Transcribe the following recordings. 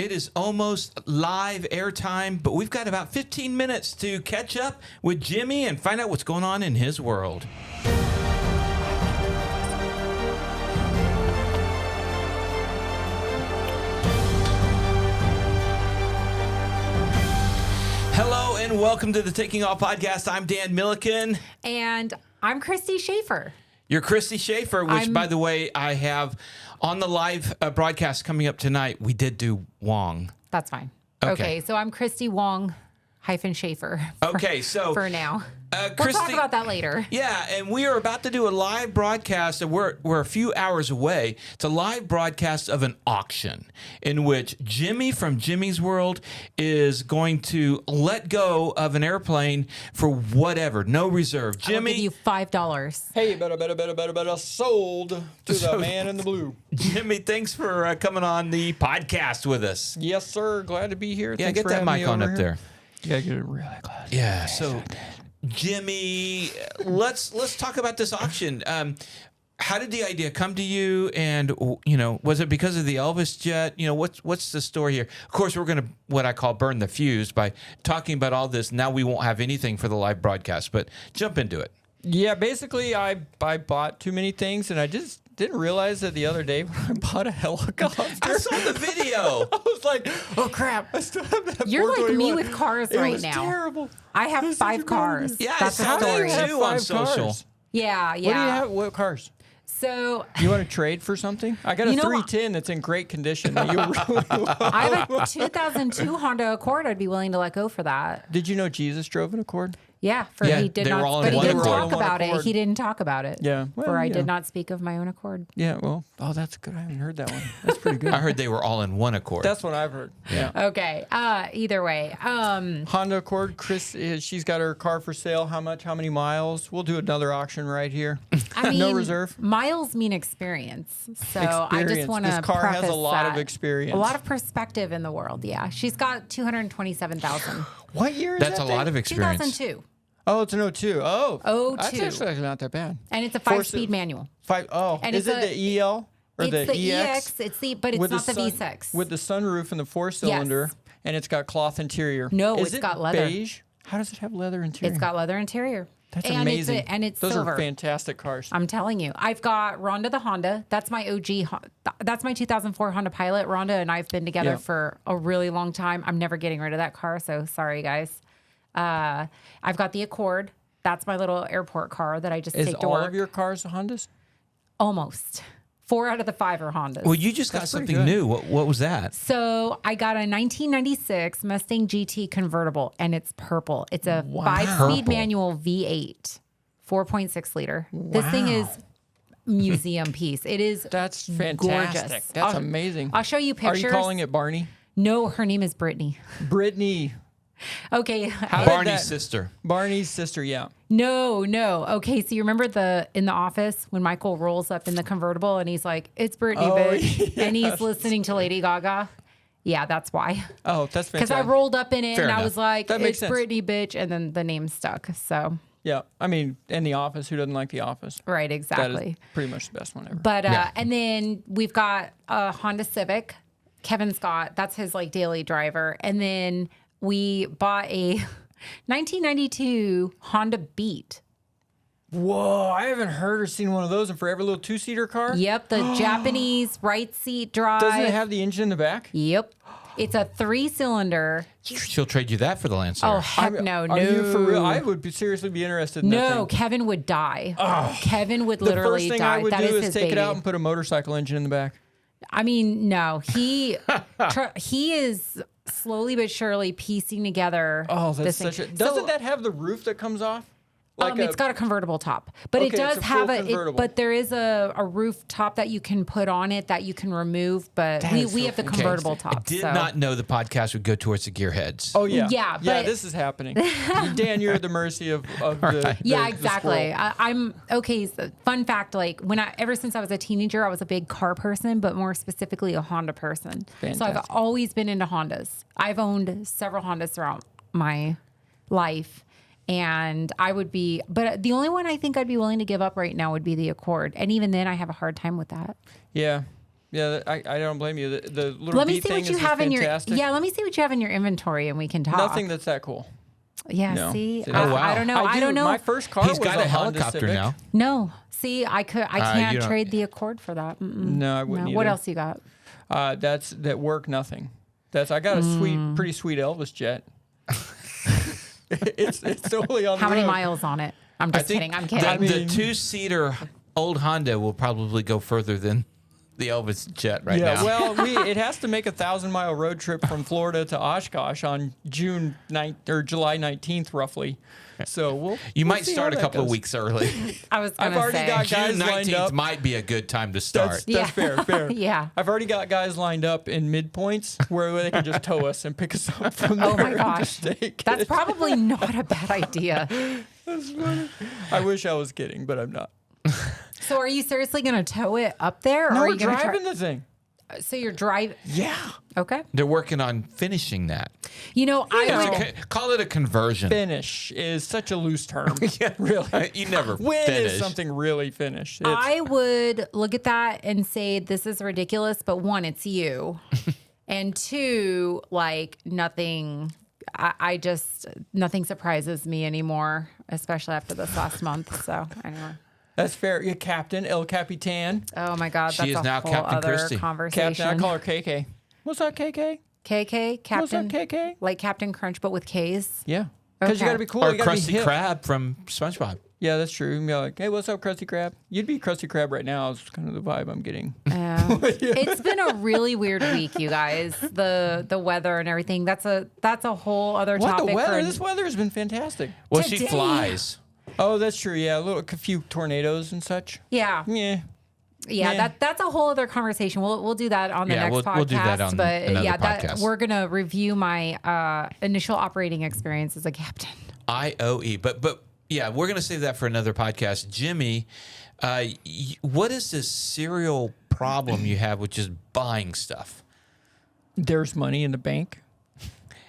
It is almost live airtime, but we've got about 15 minutes to catch up with Jimmy and find out what's going on in his world. Hello and welcome to the Taking Off Podcast. I'm Dan Milliken. And I'm Christy Schaefer. You're Christy Schaefer, which, by the way, I have on the live broadcast coming up tonight. We did do Wong. That's fine. Okay, so I'm Christy Wong -Schaefer. For now. We'll talk about that later. Yeah, and we are about to do a live broadcast. And we're a few hours away. It's a live broadcast of an auction in which Jimmy from Jimmy's World is going to let go of an airplane for whatever, no reserve. Jimmy, I'll give you $5. Hey, better, sold to the man in the blue. Jimmy, thanks for coming on the podcast with us. Yes, sir. Glad to be here. Yeah, Thanks get for that having mic me on over up here. there. You gotta get it really close. Yeah, so Jimmy, let's talk about this auction. How did the idea come to you? And, was it because of the Elvis jet? What's the story here? Of course, we're going to, what I call, burn the fuse by talking about all this. Now we won't have anything for the live broadcast, but jump into it. Yeah, basically, I bought too many things, and I just didn't realize that the other day when I bought a helicopter. I saw the video. I was like, oh, crap. I still have that You're like 421. me with cars It right was now. terrible. I have 5 cars. Yeah, That's how the do story. you do on 5 social? cars. Yeah. What do you have? What cars? So You want to trade for something? I got a You know what? 310 that's in great condition that you really love. I have a 2002 Honda Accord. I'd be willing to let go for that. Did you know Jesus drove an Accord? Yeah, Yeah, he did they were not, all in but he one didn't accord. talk One about it. accord. He didn't talk about it. Yeah. Well, For I yeah. did not speak of my own accord. Yeah, well, that's good. I haven't heard that one. That's pretty good. I heard they were all in one accord. That's what I've heard. Yeah. Okay. Either way. Honda Accord, Chris, she's got her car for sale. How much? How many miles? We'll do another auction right here. I mean, No reserve. Miles mean experience. So I just Experience. want to This car has a lot of that. experience. A lot of perspective in the world. Yeah. She's got 227,000. What year is That's that a lot thing? of experience. 2002. Oh, it's an 02. Oh. That's 02. actually not that bad. And it's a Four 5-speed manual. And is it's it the EL or It's the EX? but it's With not the sun- V6. With the sunroof and the 4-cylinder, and it's got cloth interior. No, Is it's it got leather. beige? How does it have leather interior? It's got leather interior. That's and amazing. It's Those silver. are fantastic cars. I'm telling you. I've got Rhonda the Honda. That's my OG. That's my 2004 Honda Pilot. Rhonda and I have been together Yeah. for a really long time. I'm never getting rid of that car, so sorry, guys. I've got the Accord. That's my little airport car that I just Is take to all work. of your cars Hondas? Almost. 4 out of the 5 are Hondas. Well, you just got That's pretty something good. new. What was that? So I got a 1996 Mustang GT convertible, and it's purple. It's a 5-speed Purple. manual V8, 4.6 liter. This thing is museum piece. It is That's fantastic. gorgeous. That's amazing. I'll show you pictures. Are you calling it Barney? No, her name is Brittany. Brittany. Okay. How did Barney's that- sister. Barney's sister, yeah. No. Okay, so you remember in the office when Michael rolls up in the convertible and he's like, "It's Brittany, bitch," and he's listening to Lady Gaga. Yeah, that's why. Oh, that's Because fantastic. I rolled up in it Fair and I enough. was like, That makes "It's sense. Brittany, bitch," and then the name stuck. So Yeah, I mean, in The Office, who doesn't like The Office? right, That exactly. is pretty much the best one ever. But Yeah. and then we've got a Honda Civic. Kevin Scott, that's his like daily driver. And then we bought a 1992 Honda Beat. Whoa, I haven't heard or seen one of those in forever. Little 2-seater car? Yep, the Japanese right seat drive. Doesn't it have the engine in the back? Yep. It's a 3-cylinder. She'll trade you that for the Lancer. Oh, heck no. Are you for real? I would seriously be interested in that No, thing. Kevin would die. Kevin would The literally first thing die. I would That do is is his take baby. it out and put a motorcycle engine in the back. I mean, no. He is slowly but surely piecing together. Oh, that's this thing. such a... Doesn't that have the roof that comes off? Like It's got a convertible top, but it Okay, does it's a have full a. convertible. But there is a roof top that you can put on it that you can remove. But That we is so have the fantastic. convertible top. I did so. not know the podcast would go towards the gearheads. Oh, yeah. Yeah, Yeah, but- this is happening. Dan, you're at the mercy of the Yeah, the exactly. squirrel. I'm okay. So fun fact: like ever since I was a teenager, I was a big car person, but more specifically a Honda person. So I've Fantastic. always been into Hondas. I've owned several Hondas throughout my life. And but the only one I think I'd be willing to give up right now would be the Accord. And even then I have a hard time with that. Yeah. Yeah, I don't blame you. The little Let me beat see thing what you is have in your fantastic. let me see what you have in your inventory, and we can talk. Nothing that's that cool. Yeah, No. see, Oh, wow. I don't know. I don't know. My first car He's was got a a Honda helicopter Civic. now. No, see, I you can't don't- trade the Accord for that. No, I wouldn't What either. else you got? That work nothing. I got a pretty sweet Elvis jet. it's totally on How the many road. miles on it? I'm I just think kidding. I'm kidding. the two-seater old Honda will probably go further than the Elvis jet right Yeah, now. well, it has to make a 1,000-mile road trip from Florida to Oshkosh on June 9th or July 19th, roughly. So you we'll might see how start a that couple of goes. weeks early. I was I've gonna already say. got guys June lined 19th up. might be a good time to start. That's fair. Yeah. I've already got guys lined up in midpoints where they can just tow us and pick us up from there. Oh my and gosh, just take that's it. probably not a bad idea. I wish I was kidding, but I'm not. So, are you seriously going to tow it up there, or No, are we're you going to driving the thing. So you're driving? Yeah. Okay. They're working on finishing that. You know, I would. Call it a conversion. Finish is such a loose term. Really. You never When finish. is something really finished? I would look at that and say, this is ridiculous, but one, it's you. And two, like nothing, I just, nothing surprises me anymore, especially after this last month. So anyway. That's fair. Yeah, Captain, El Capitan. Oh my God. She That's is a now whole Captain other Christie. conversation. Captain, I call her KK. What's that, KK? KK, Captain. What's up, KK? Like Captain Crunch, but with K's. Yeah. Because you Okay. got to be cool. Or You gotta be Krusty hip. Krab from SpongeBob. Yeah, that's true. You can be like, hey, what's up, Krusty Krab? You'd be Krusty Krab right now. Is kind of the vibe I'm getting. It's been a really weird week, you guys. The weather and everything. That's a whole other What, topic. the weather? For, This weather has been fantastic. Well, she Today- flies. Oh, that's true. Yeah, a few tornadoes and such. yeah. Yeah. Yeah, that's a whole other conversation. We'll do that on the Yeah, next podcast. we'll do that on but another yeah, podcast. we're gonna review my initial operating experience as a captain. IOE. But yeah, we're going to save that for another podcast. Jimmy, what is this serial problem you have with just buying stuff? There's money in the bank.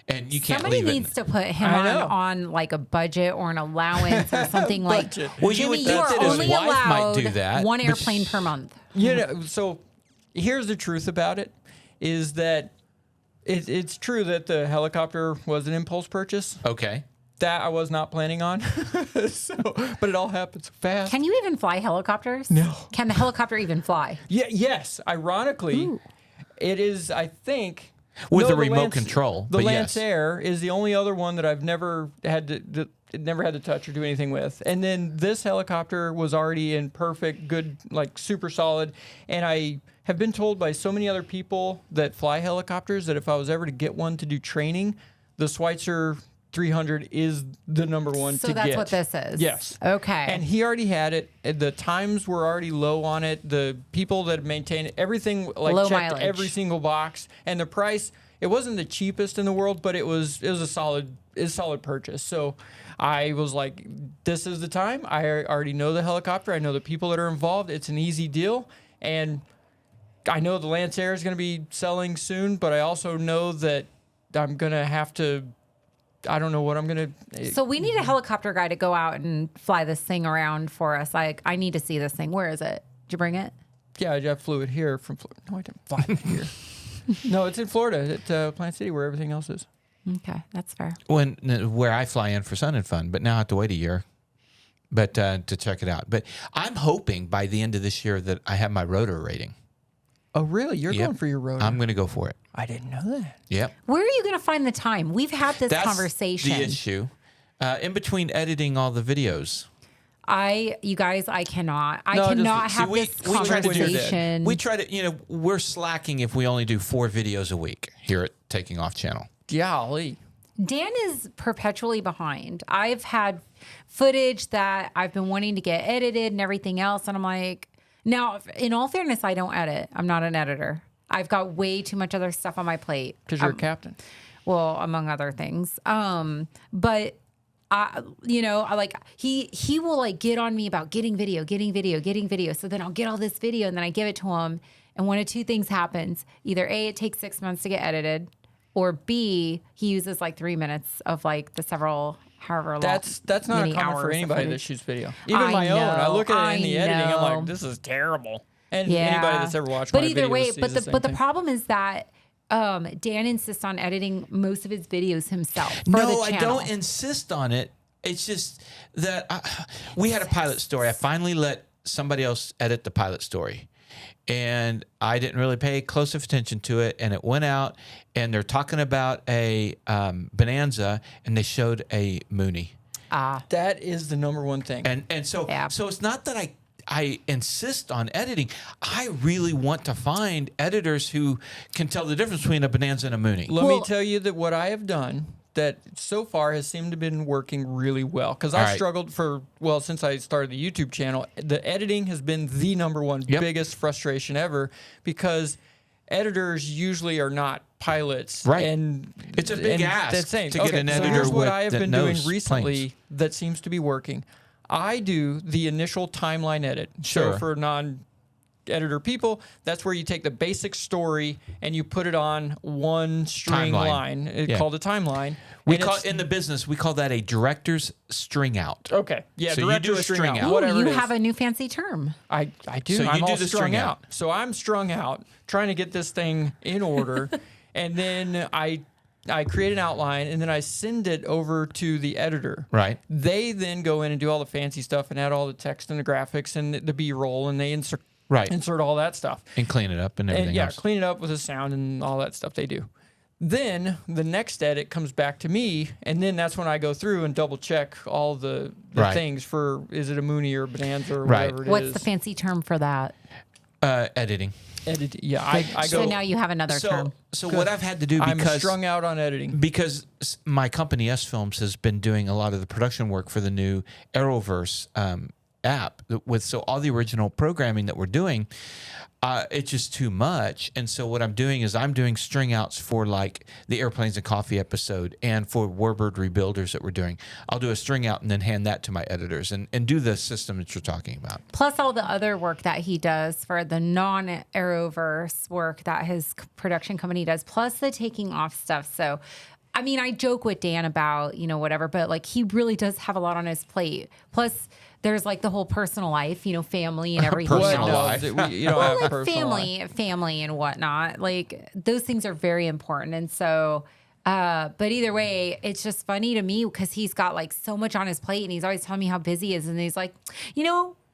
And you can't Somebody leave needs it. to put him I know. on like a budget or an allowance or something like. Budget. Well, you Jimmy, would you think are that his only wife might allowed do that, one but airplane per month. You know, so here's the truth about it is that it's true that the helicopter was an impulse purchase. Okay. That I was not planning on. But it all happened so fast. Can you even fly helicopters? No. Can the helicopter even fly? Yeah, yes. Ironically, it is, I think. With No, the the remote Lance- control, The but Lance yes. Air is the only other one that I've never had to touch or do anything with. And then this helicopter was already in perfect, good, like super solid. And I have been told by so many other people that fly helicopters that if I was ever to get one to do training, the Schweitzer 300 is the number one So to that's get. what this is. Yes. Okay. And he already had it. The times were already low on it. The people that maintain it, everything like Low checked mileage. every single box. And the price, it wasn't the cheapest in the world, but it was a solid purchase. So I was like, this is the time. I already know the helicopter. I know the people that are involved. It's an easy deal. And I know the Lance Air is going to be selling soon, but I also know that I'm going to have to, I don't know what I'm going to. So we need a helicopter guy to go out and fly this thing around for us. Like, I need to see this thing. Where is it? Did you bring it? Yeah, I flew it here from Florida. No, I didn't fly it here. No, it's in Florida at Plant City where everything else is. Okay, that's fair. Where I fly in for Sun and Fun, but now I have to wait a year. But to check it out. But I'm hoping by the end of this year that I have my rotor rating. Oh, really? You're Yep. going for your rotor? I'm going to go for it. I didn't know that. Yep. Where are you going to find the time? We've had this That's conversation. the issue. In between editing all the videos. You guys, I cannot. I No, cannot just- have we this try to do that. conversation. We try to, we're slacking if we only do 4 videos a week here at Taking Off Channel. Golly. Dan is perpetually behind. I've had footage that I've been wanting to get edited and everything else. And I'm like, now, in all fairness, I don't edit. I'm not an editor. I've got way too much other stuff on my plate. Because you're a captain. Well, among other things. But I like he will like get on me about getting video. So then I'll get all this video and then I give it to him. And one of two things happens. Either A, it takes 6 months to get edited, or B, he uses like 3 minutes of like the however long. That's not many uncommon hours for of anybody that footage. shoots video. Even I my own. I know, look at it in the I editing. I'm know. like, this is terrible. And anybody that's ever watched but my either videos way, sees but the the same thing. problem is that Dan insists on editing most of his videos himself. For No, the I channel. don't insist on it. It's just that we had a pilot story. I finally let somebody else edit the pilot story. And I didn't really pay close attention to it. And it went out, and they're talking about a Bonanza, and they showed a Mooney. That is the number one thing. And so Yeah. so it's not that I insist on editing. I really want to find editors who can tell the difference between a Bonanza and a Mooney. Let me tell you that what I have done that so far has seemed to have been working really well. Because I right. struggled since I started the YouTube channel, the editing has been the number one Yep. biggest frustration ever because editors usually are not pilots. Right. And It's a big ask that's saying, to get an so editor here's what I have that been doing knows recently planes. that seems to be working. I do the initial timeline edit. Sure. So for non-editor people, that's where you take the basic story and you put it on one string Timeline. line. It's Yeah. called a timeline. We And call it's- in the business, we call that a director's string out. Okay. Yeah, So you director do a string out. Ooh, whatever you it is. have a new fancy term. I do. So you I'm do all the strung string out. out. So I'm strung out trying to get this thing in order. And then I create an outline and then I send it over to the editor. Right. They then go in and do all the fancy stuff and add all the text and the graphics and the B-roll and they insert all that stuff. And clean it up and everything And yeah, else. clean it up with the sound and all that stuff they do. Then the next edit comes back to me, and then that's when I go through and double check all the Right. things for is it a Mooney or Bonanza or Right. whatever it is. What's the fancy term for that? Editing. Edit? Yeah, I So go. now you have another term. So what I've had to do I'm because strung out on editing. because my company S Films has been doing a lot of the production work for the new Arrowverse app with so all the original programming that we're doing, it's just too much. And so what I'm doing is I'm doing string outs for like the Airplanes and Coffee episode and for Warbird Rebuilders that we're doing. I'll do a string out and then hand that to my editors and do the system that you're talking about. Plus all the other work that he does for the non-Arrowverse work that his production company does, plus the taking off stuff. So, I mean, I joke with Dan about, whatever, but like he really does have a lot on his plate. Plus there's like the whole personal life, family and everything Personal else. life. You don't Well, have like personal life. family and whatnot. Like those things are very important. And so, but either way, it's just funny to me because he's got like so much on his plate and he's always telling me how busy he is. And he's like,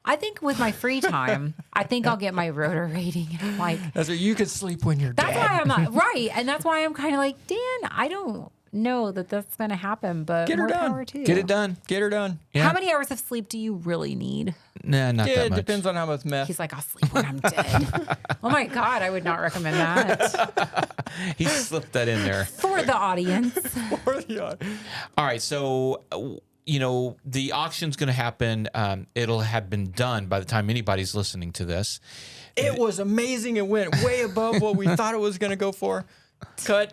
I think with my free time, I think I'll get my rotor rating. And I'm like, That's what you could sleep when you're that's dead. why I'm not right. And that's why I'm kind of like, Dan, I don't know that that's going to happen, but Get her more done. power to you. Get it done. Get her done. Yeah. How many hours of sleep do you really need? Nah, not Yeah, that it much. depends on how much meth. He's like, I'll sleep when I'm dead. Oh my God, I would not recommend that He slipped that in there. for the audience. All right, so the auction's going to happen. It'll have been done by the time anybody's listening to this. It was amazing. It went way above what we thought it was going to go for. Cut.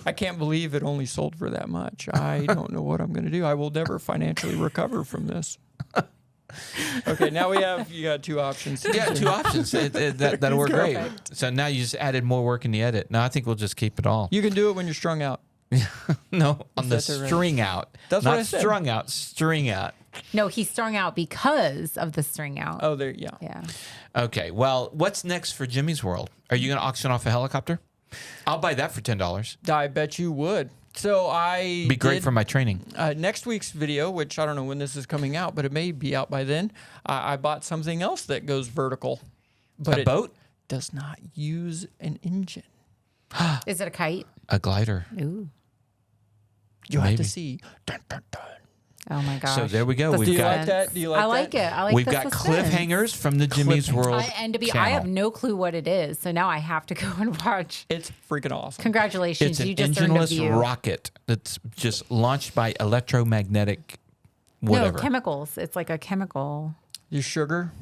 I can't believe it only sold for that much. I don't know what I'm going to do. I will never financially recover from this. Okay, now you got two options. Yeah, two options. That'll work great. So now you just added more work in the edit. No, I think we'll just keep it all. You can do it when you're strung out. No, on the Is that the right- string out. That's not what I said. strung out, string out. No, he's strung out because of the string out. Oh, there, yeah. Yeah. Okay, well, what's next for Jimmy's World? Are you going to auction off a helicopter? I'll buy that for $10. I bet you would. So I Be great did, for my training. next week's video, which I don't know when this is coming out, but it may be out by then. I bought something else that goes vertical, but A it boat? does not use an engine. Is it a kite? A glider. Ooh. You have Maybe. to see. Dun, dun, dun. Oh my gosh. So there we go. The We've Do you got like that? Do you like I like that? it. I like we've the got suspense. cliffhangers from the Jimmy's World. And to be, I channel. have no clue what it is. So now I have to go and watch. It's freaking awesome. Congratulations. It's an You just earned a engineless view. rocket that's just launched by electromagnetic whatever. No, chemicals. It's like a chemical. Your sugar,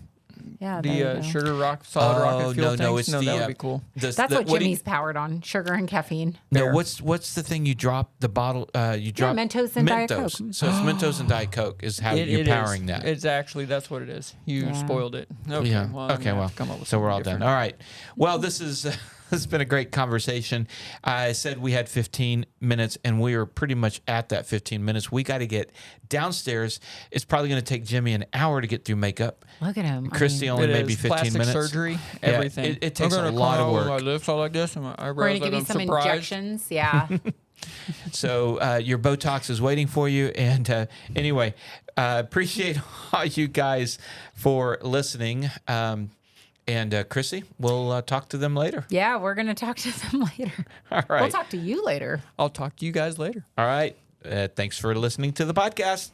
Yeah. there you the go. sugar solid rocket fuel no, tanks? it's No, the, that would be cool. That's the, what do you- Jimmy's powered on. Sugar and caffeine. No, Fair. what's the thing you drop the bottle? You drop Mentos and Diet Coke. So it's Mentos and Diet Coke is how you're It powering is. that. It's actually, that's what it is. You Yeah. spoiled it. Okay, yeah. well, I'm okay. gonna Well. have to come up with So we're all something done. different. All right. Well, this is It's been a great conversation. I said we had 15 minutes, and we are pretty much at that 15 minutes. We got to get downstairs. It's probably going to take Jimmy an hour to get through makeup. Look at him. Christy only It maybe is 15 plastic minutes. surgery, Yeah, everything. it takes I'm a gonna lot come of out with work. My lips all like this, and my eyebrows We're gonna like give you I'm some surprised. injections. Yeah. So your Botox is waiting for you. And anyway, appreciate all you guys for listening. And Chrissy, we'll talk to them later. Yeah, we're gonna talk to them later. All right. We'll talk to you later. I'll talk to you guys later. All right. Thanks for listening to the podcast.